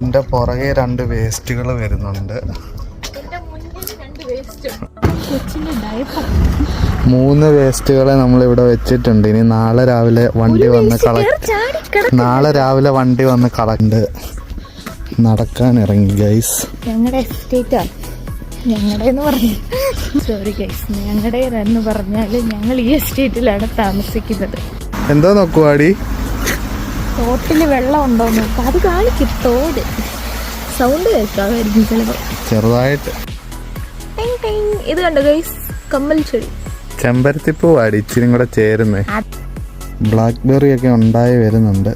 എൻ്റെ പുറകെ 2 വേസ്റ്റുകൾ വരുന്നുണ്ട്. 3 വേസ്റ്റുകളെ നമ്മളിവിടെ വെച്ചിട്ടുണ്ട്. ഇനി നാളെ രാവിലെ വണ്ടി വന്ന് കളണ്ട് നടക്കാൻ ഇറങ്ങി ഗൈസ്. ഞങ്ങളുടെ എസ്റ്റേറ്റാണ്. ഞങ്ങളുടെ എന്ന് പറഞ്ഞാൽ ഞങ്ങൾ ഈ എസ്റ്റേറ്റിലാണ് താമസിക്കുന്നത്. എന്തോ നോക്കുവാടി? തോട്ടില് വെള്ളം ഉണ്ടോ നോക്കാം. അത് കാണിക്കും. തോട് സൗണ്ട് കേൾക്കാമായിരിക്കും ചിലപ്പോൾ ചെറുതായിട്ട്. ഇത് കണ്ടോ ഗൈസ്, കമ്മൽ ചെടി. ചെമ്പരത്തിപ്പൂ വാടി ഇച്ചിരി കൂടെ ചേരുന്നേ. ബ്ലാക്ക്ബെറി ഒക്കെ ഉണ്ടായി വരുന്നുണ്ട്.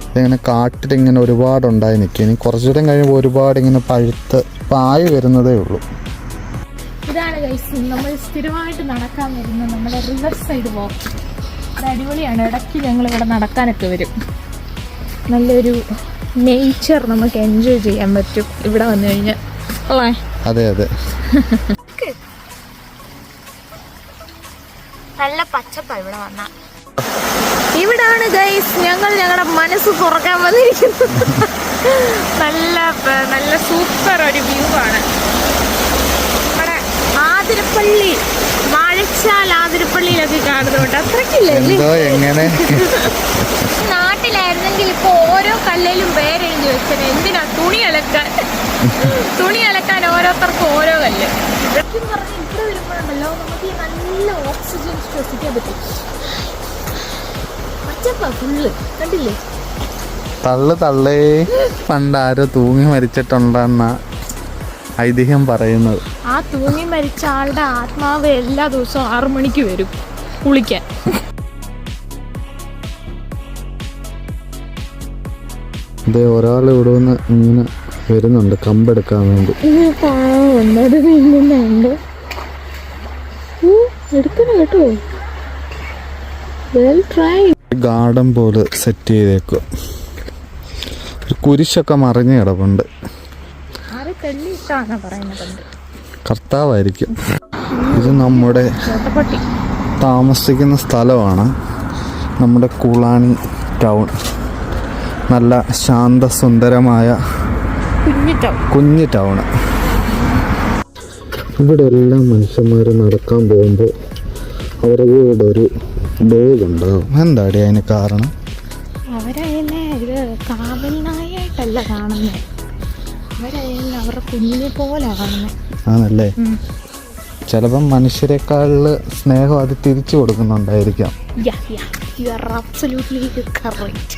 ഇതിങ്ങനെ കാട്ടിലിങ്ങനെ ഒരുപാടുണ്ടായി നിൽക്കും. ഇനി കുറച്ചുകൂടെ കഴിയുമ്പോൾ ഒരുപാട് ഇങ്ങനെ പഴുത്ത് പായി വരുന്നതേ ഉള്ളൂ. ഇതാണ് ഗൈസ് നമ്മൾ സ്ഥിരമായിട്ട് നടക്കാൻ വരുന്ന നമ്മുടെ റിവർ സൈഡ് വാക്ക്. അത് അടിപൊളിയാണ്. ഇടയ്ക്ക് ഞങ്ങൾ ഇവിടെ നടക്കാനൊക്കെ വരും. നല്ലൊരു നേച്ചർ നമുക്ക് എൻജോയ് ചെയ്യാൻ പറ്റും ഇവിടെ വന്നു കഴിഞ്ഞാൽ. അതെ അതെ, നല്ല പച്ചപ്പാണ് ഇവിടെ വന്ന. ഇവിടാണ് ഗൈസ് ഞങ്ങളുടെ മനസ്സ് തുറക്കാൻ വന്നിരിക്കുന്നത്. നല്ല നല്ല സൂപ്പർ ഒരു വ്യൂ ആണ്. നമ്മുടെ ആതിരപ്പള്ളി, വാഴച്ചാൽ ആതിരപ്പള്ളിയിലൊക്കെ കാണുന്നുണ്ട്. അത്രയ്ക്കില്ലേ? നാട്ടിലായിരുന്നെങ്കിൽ ഇപ്പൊ ഓരോ കല്ലിലും പേരെഴുതി വെച്ചത്. എന്തിനാ? തുണി അലക്കാൻ ഓരോരുത്തർക്കും ഓരോ കല്ല്. ഇതൊക്കെ പറഞ്ഞ് ഇവിടെ വരുമ്പോഴുണ്ടല്ലോ നമുക്ക് നല്ല ഓക്സിജൻ ശ്വസിക്കാൻ പറ്റും. പച്ചപ്പാ ഫുള്ള്, കണ്ടില്ലേ? തള്ളേ പണ്ടാരോ തൂങ്ങി മരിച്ചിട്ടുണ്ടെന്ന ഐതിഹ്യം പറയുന്നത്. ആ തൂങ്ങി മരിച്ച ആളുടെ ആത്മാവ് എല്ലാ ദിവസവും 6 മണിക്ക് വരും കുളിക്കാൻ. അതെ, ഒരാൾ ഇവിടെ നിന്ന് ഇങ്ങനെ വരുന്നുണ്ട് കമ്പെടുക്കാൻ വേണ്ടി. കേട്ടോ, ഗാർഡൻ പോലെ സെറ്റ് ചെയ്തേക്കും. ഒരു കുരിശൊക്കെ മറിഞ്ഞ് കിടപ്പുണ്ട്. കർത്താവായിരിക്കും. ഇത് നമ്മുടെ താമസിക്കുന്ന സ്ഥലമാണ്. നമ്മുടെ കുളാണി ടൗൺ. നല്ല ശാന്തസുന്ദരമായ കുഞ്ഞു ടൗണ്. ഇവിടെ എല്ലാ മനുഷ്യന്മാരും നടക്കാൻ പോകുമ്പോൾ അവരുടെ കൂടെ ഒരു ഡോഗ് ഉണ്ടാവും. എന്താടി അതിന് കാരണം? അവരതിനെ ഇത് കാവൽ നായായിട്ടല്ല കാണുന്നത്. അവരതിനെ അവരുടെ കുഞ്ഞിനെ പോലെ കാണുന്നത്. ആണല്ലേ? ചിലപ്പം മനുഷ്യരെക്കാളില് സ്നേഹം അത് തിരിച്ചു കൊടുക്കുന്നുണ്ടായിരിക്കാം. You are absolutely correct.